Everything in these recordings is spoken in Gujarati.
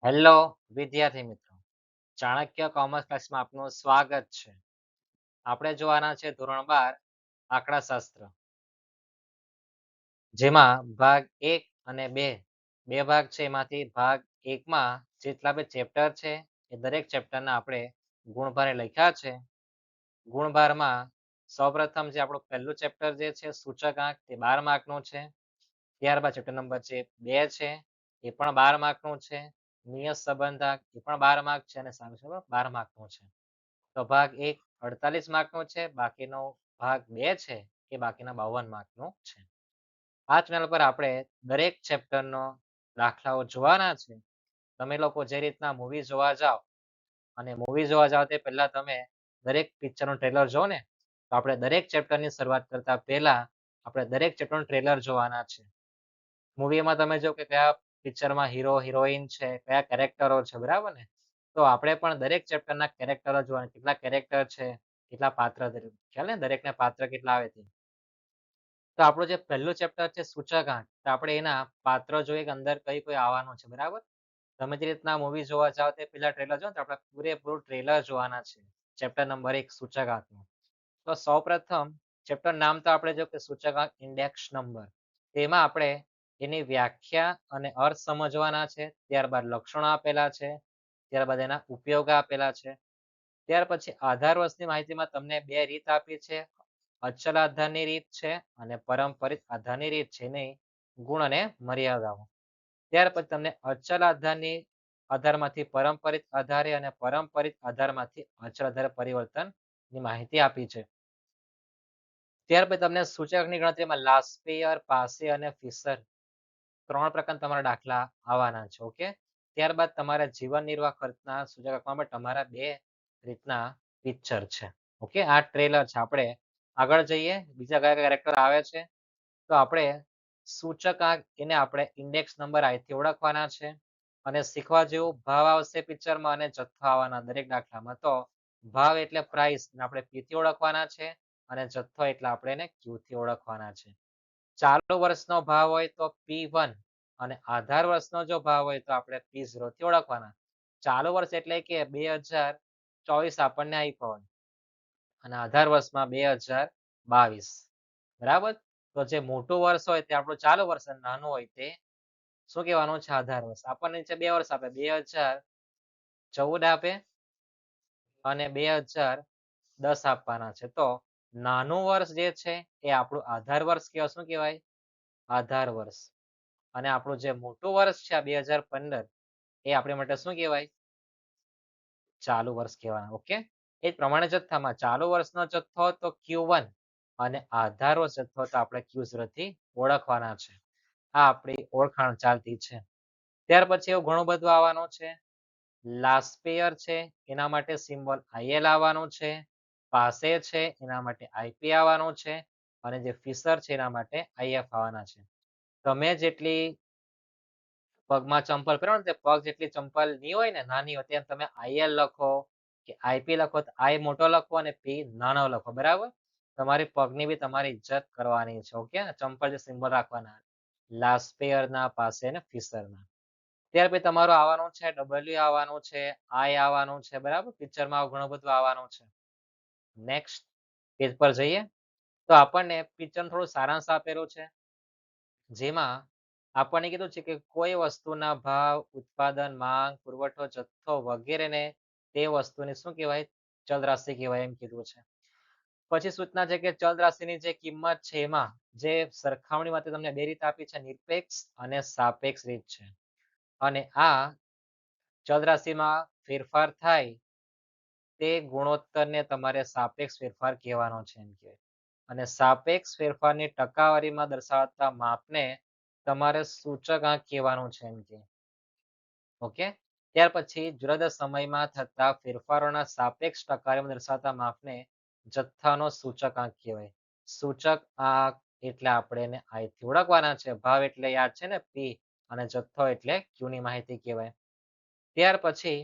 હેલો વિદ્યાર્થી મિત્રો, ચાણક્ય કોમર્સ ક્લાસમાં આપનું સ્વાગત છે. આપણે જોવાના છે ધોરણ 12 આંકડાશાસ્ત્ર, જેમાં ભાગ 1 અને 2 બે ભાગ છે. એમાંથી ભાગ 1 માં જેટલા બી ચેપ્ટર છે એ દરેક ચેપ્ટરના આપણે ગુણભારે લખ્યા છે. ગુણભારમાં સૌપ્રથમ જે આપણું પહેલું ચેપ્ટર જે છે સૂચકાંક, તે 12 માર્કનું છે. ત્યારબાદ ચેપ્ટર નંબર 2 છે, એ પણ 12 માર્કનું છે. નિયત સંબંધાંક એ પણ 12 માર્ક છે અને સામ્યસૂચક 12 માર્કનું છે. તો ભાગ 1 48 માર્કનો છે, બાકીનો ભાગ 2 છે એ બાકીના 52 માર્કનો છે. આ ચેનલ પર આપણે દરેક ચેપ્ટરનો દાખલાઓ જોવાના છે. તમે લોકો જે રીતના મૂવી જોવા જાઓ અને મૂવી જોવા જાઓ તે પહેલા તમે દરેક પિક્ચરનું ટ્રેલર જો ને, તો આપણે દરેક ચેપ્ટરની શરૂઆત કરતા પહેલા આપણે દરેક ચેપ્ટરનું ટ્રેલર જોવાના છે. મૂવીમાં તમે જો કે કયા પિક્ચરમાં હીરો હિરોઈન છે, કયા કેરેક્ટરો છે, બરાબર ને? તો આપણે પણ દરેક ચેપ્ટરના કેરેક્ટરો જોવાના, કેટલા કેરેક્ટર છે, કેટલા પાત્ર, ખ્યાલ ને દરેકના પાત્ર કેટલા આવે છે. તો આપણું જે પહેલું ચેપ્ટર છે સૂચકાંક, તો આપણે એના પાત્ર જોઈએ કે અંદર કઈ કોઈ આવવાનું છે, બરાબર? તમે જે રીતના મૂવી જોવા જાઓ તે પહેલા ટ્રેલર જો ને, તો આપણે પૂરેપૂરું ટ્રેલર જોવાના છે ચેપ્ટર નંબર 1 સૂચકાંકનું. તો સૌપ્રથમ ચેપ્ટર નામ તો આપણે જો કે સૂચકાંક ઇન્ડેક્સ નંબર, તેમાં આપણે એની વ્યાખ્યા અને અર્થ સમજવાના છે. ત્યારબાદ લક્ષણો આપેલા છે, ત્યારબાદ એના ઉપયોગ આપેલા છે. ત્યાર પછી આધાર વર્ષની માહિતીમાં તમને બે રીત આપી છે, અચલ આધારની રીત છે અને પરંપરિત આધારની રીત છે, એની ગુણ અને મર્યાદાઓ. ત્યાર પછી તમને અચલ આધારની આધારમાંથી પરંપરિત આધારે અને પરંપરિત આધારમાંથી અચલ આધાર પરિવર્તનની માહિતી આપી છે. ત્યાર પછી તમને સૂચકની ગણતરીમાં લાસ્ટ યર, પાસે અને ફિશર ત્રણ પ્રકાર તમારા દાખલા આવવાના છે. ઓકે, ત્યારબાદ તમારા જીવન નિર્વાહ ખર્ચના સૂચકાંકમાં પણ તમારા બે રીતના પિક્ચર છે. ઓકે, આ ટ્રેલર છે. આપણે આગળ જઈએ, બીજા કયા કેરેક્ટર આવે છે. તો આપણે સૂચકાંક એને આપણે ઇન્ડેક્સ નંબર અહીંથી ઓળખવાના છે અને શીખવા જેવું ભાવ આવશે પિક્ચરમાં અને જથ્થો આવવાના દરેક દાખલામાં. તો ભાવ એટલે પ્રાઇસ, આપણે P થી ઓળખવાના છે અને જથ્થો એટલે આપણે એને Q થી ઓળખવાના છે. ચાલુ વર્ષનો ભાવ હોય તો P1 અને આધાર વર્ષનો જો ભાવ હોય તો આપણે P0 થી ઓળખવાના. ચાલુ વર્ષ એટલે કે 2024 આપણને આપ્યો હોય અને આધાર વર્ષમાં 2022, બરાબર? તો જે મોટું વર્ષ હોય તે આપણું ચાલુ વર્ષ અને નાનું હોય તે શું કહેવાનું છે? આધાર વર્ષ. આપણને નીચે 2 વર્ષ આપે, 2014 આપે અને 2010 આપવાના છે. તો નાનું વર્ષ જે છે એ આપણું આધાર વર્ષ કહેવાય. શું કહેવાય? આધાર વર્ષ. અને આપણું જે મોટું વર્ષ છે 2015, એ આપણી માટે શું કહેવાય? ચાલુ વર્ષ કહેવાય. ઓકે, એ પ્રમાણે જથ્થામાં ચાલુ વર્ષનો જથ્થો તો Q1 અને આધાર વર્ષ જથ્થો તો આપણે Q0 થી ઓળખવાના છે. આ આપણી ઓળખાણ ચાલતી છે. ત્યાર પછી એવું ઘણું બધું આવવાનું છે. લાસ્ટ યર છે એના માટે સિમ્બોલ IL આવવાનું છે, પાસે છે એના માટે IP આવવાનું છે અને જે ફિશર છે એના માટે IF આવવાના છે. તમે જેટલી પગમાં ચંપલ પહેરો ને, તે પગ જેટલી ચંપલ ની હોય ને, નાની હોય, ત્યાં તમે IL લખો કે IP લખો, તો I મોટો લખો અને P નાનો લખો, બરાબર? તમારી પગની બી તમારી ઇજ્જત કરવાની છે. ઓકે, ચંપલ જે સિમ્બોલ રાખવાના લાસ્ટ યરના, પાસે ને ફિશરના. ત્યાર પછી તમારું આવવાનું છે W આવવાનું છે, I આવવાનું છે, બરાબર? પિક્ચરમાં ઘણું બધું આવવાનું છે. નેક્સ્ટ પેજ પર જઈએ તો આપણને પિક્ચરનું થોડું સારાંશ આપેલું છે, જેમાં આપણને કીધું છે કે કોઈ વસ્તુના ભાવ, ઉત્પાદન, માંગ, પુરવઠો, જથ્થો વગેરેને તે વસ્તુને શું કહેવાય? ચલ રાશિ કહેવાય, એમ કીધું છે. પછી સૂચના છે કે ચલ રાશિની જે કિંમત છે એમાં જે સરખામણી માટે તમને બે રીત આપી છે, નિરપેક્ષ અને સાપેક્ષ રીત છે. અને આ ચલ રાશિમાં ફેરફાર થાય તે ગુણોત્તરને તમારે સાપેક્ષ ફેરફાર કહેવાનો છે, એમ કે. અને સાપેક્ષ ફેરફારની ટકાવારીમાં દર્શાવતા માપને તમારે સૂચકાંક કહેવાનું છે, એમ કે. ઓકે, ત્યાર પછી જુદા જુદા સમયમાં થતા ફેરફારોના સાપેક્ષ ટકાવારીમાં દર્શાવતા માપને જથ્થાનો સૂચકાંક કહેવાય. સૂચકાંક એટલે આપણે એને I થી ઓળખવાના છે. ભાવ એટલે યાદ છે ને, P, અને જથ્થો એટલે Q ની માહિતી કહેવાય. ત્યાર પછી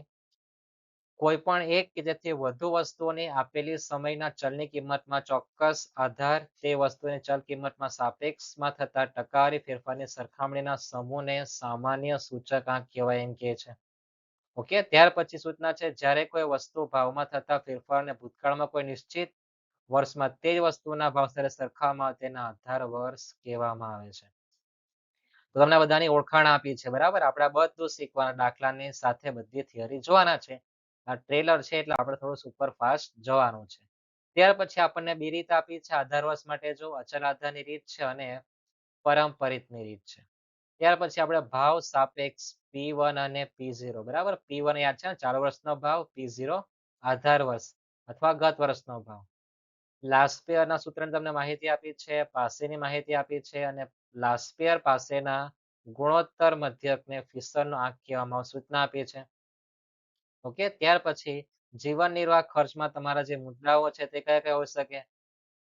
કોઈ પણ એક કે જેથી વધુ વસ્તુઓની આપેલી સમયના ચલની કિંમતમાં ચોક્કસ આધાર તે વસ્તુની ચલ કિંમતમાં સાપેક્ષમાં થતા ટકાવારી ફેરફારની સરખામણીના સમૂહને સામાન્ય સૂચકાંક કહેવાય, એમ કહે છે. ઓકે, ત્યાર પછી સૂચના છે જ્યારે કોઈ વસ્તુ ભાવમાં થતા ફેરફારને ભૂતકાળમાં કોઈ નિશ્ચિત વર્ષમાં તે જ વસ્તુના ભાવ સાથે સરખાવવામાં તેના આધાર વર્ષ કહેવામાં આવે છે. તો તમને બધાની ઓળખાણ આપી છે બરાબર. આપણે બધું શીખવાના દાખલાની સાથે બધી થિયરી જોવાના છે. આ ટ્રેલર છે એટલે આપણે થોડું સુપર ફાસ્ટ જવાનું છે. ત્યાર પછી આપણને બે રીત આપી છે આધાર વર્ષ માટે, જો અચલ આધારની રીત છે અને પરંપરિતની રીત છે. ત્યાર પછી આપણે ભાવ સાપેક્ષ P1 અને P0 બરાબર. P1 યાદ છે ને, ચાલુ વર્ષનો ભાવ, P0 આધાર વર્ષ અથવા ગત વર્ષનો ભાવ. લાસ્પેયરના સૂત્રની તમને માહિતી આપી છે, પાસેની માહિતી આપી છે અને લાસ્પેયર પાસેના ગુણોત્તર મધ્યકને ફિશરનો આંક કહેવામાં સૂચના આપી છે. ઓકે, ત્યાર પછી જીવન નિર્વાહ ખર્ચમાં તમારા જે મુદ્દાઓ છે તે કયા કયા હોઈ શકે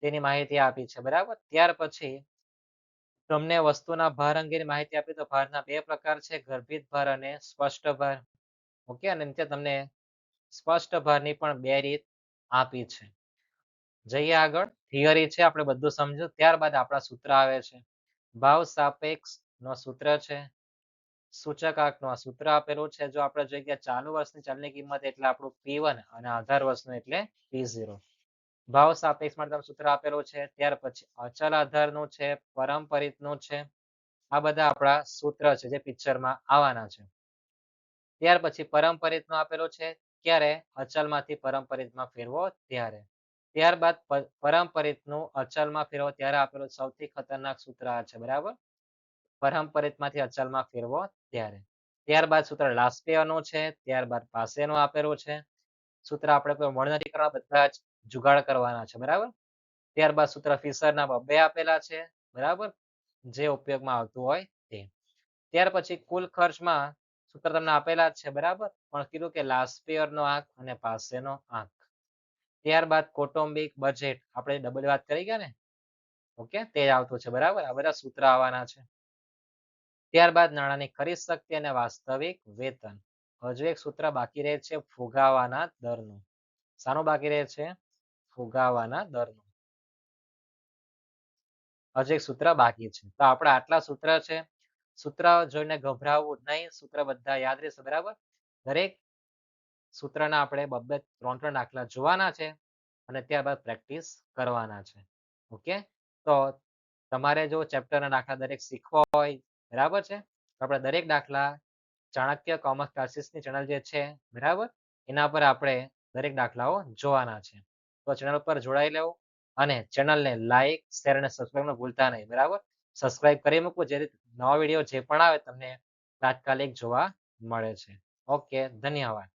તેની માહિતી આપી છે બરાબર. ત્યાર પછી તમને વસ્તુના ભાર અંગેની માહિતી આપી, તો ભારના બે પ્રકાર છે, ગર્ભિત ભાર અને સ્પષ્ટ ભાર. ઓકે, અને નીચે તમને સ્પષ્ટ ભારની પણ બે રીત આપી છે. જઈએ આગળ, થિયરી છે આપણે બધું સમજ્યું. ત્યારબાદ આપણા સૂત્ર આવે છે. ભાવ સાપેક્ષ નો સૂત્ર છે, સૂચકાંકનું આ સૂત્ર આપેલું છે. જો આપણે જોઈએ કે ચાલુ વર્ષની ચલની કિંમત એટલે આપણું P1 અને આધાર વર્ષનું એટલે P0. ભાવ સાપેક્ષ માટે સૂત્ર આપેલું છે. ત્યાર પછી અચલ આધારનું છે, પરંપરિતનું છે. આ બધા આપણા સૂત્ર છે જે પિક્ચરમાં આવવાના છે. ત્યાર પછી પરંપરિતનું આપેલું છે, ક્યારે અચલમાંથી પરંપરિતમાં ફેરવો ત્યારે. ત્યારબાદ પરંપરિતનું અચલમાં ફેરવો ત્યારે આપેલું સૌથી ખતરનાક સૂત્ર આ છે બરાબર. પરંપરિતમાંથી અચલમાં ફેરવો ત્યારે. ત્યારબાદ સૂત્ર લાસ્પેયરનું છે, ત્યારબાદ પાસેનું આપેલું છે. સૂત્ર આપણે કોઈ મળ નથી કરવા, બધા જ જુગાડ કરવાના છે બરાબર. ત્યારબાદ સૂત્ર ફિશરના બબ્બે આપેલા છે બરાબર, જે ઉપયોગમાં આવતું હોય તે. ત્યાર પછી કુલ ખર્ચમાં સૂત્ર તમને આપેલા જ છે બરાબર, પણ કીધું કે લાસ્પેયરનો આંક અને પાસેનો આંક. ત્યારબાદ કૌટુંબિક બજેટ આપણે ડબલ વાત કરી ગયા ને, ઓકે, તે આવતું છે બરાબર. આ બધા સૂત્ર આવવાના છે. ત્યારબાદ નાણાંની ખરીદ શક્તિ અને વાસ્તવિક વેતન. હજુ એક સૂત્ર બાકી રહે છે, ફુગાવાના દરનું. શાનું બાકી રહે છે? ફુગાવાના દરનું. હજુ એક સૂત્ર બાકી છે. તો આપણા આટલા સૂત્ર છે. સૂત્ર જોઈને ગભરાવું નહીં, સૂત્ર બધા યાદ રહેશે બરાબર. દરેક સૂત્રના આપણે બબ્બે 3-3 દાખલા જોવાના છે અને ત્યારબાદ પ્રેક્ટિસ કરવાના છે. ઓકે, તો તમારે જો ચેપ્ટરના દાખલા દરેક શીખવા હોય બરાબર છે, તો આપણે દરેક દાખલા ચાણક્ય કોમર્સ ક્લાસીસની ચેનલ જે છે બરાબર, એના પર આપણે દરેક દાખલાઓ જોવાના છે. તો ચેનલ પર જોડાઈ લેવું અને ચેનલને લાઈક, શેર અને સબસ્ક્રાઇબ ભૂલતા નહીં બરાબર. સબસ્ક્રાઇબ કરી મૂકવું, જેથી નવા વિડીયો જે પણ આવે તમને તાત્કાલિક જોવા મળે છે. ઓકે, ધન્યવાદ.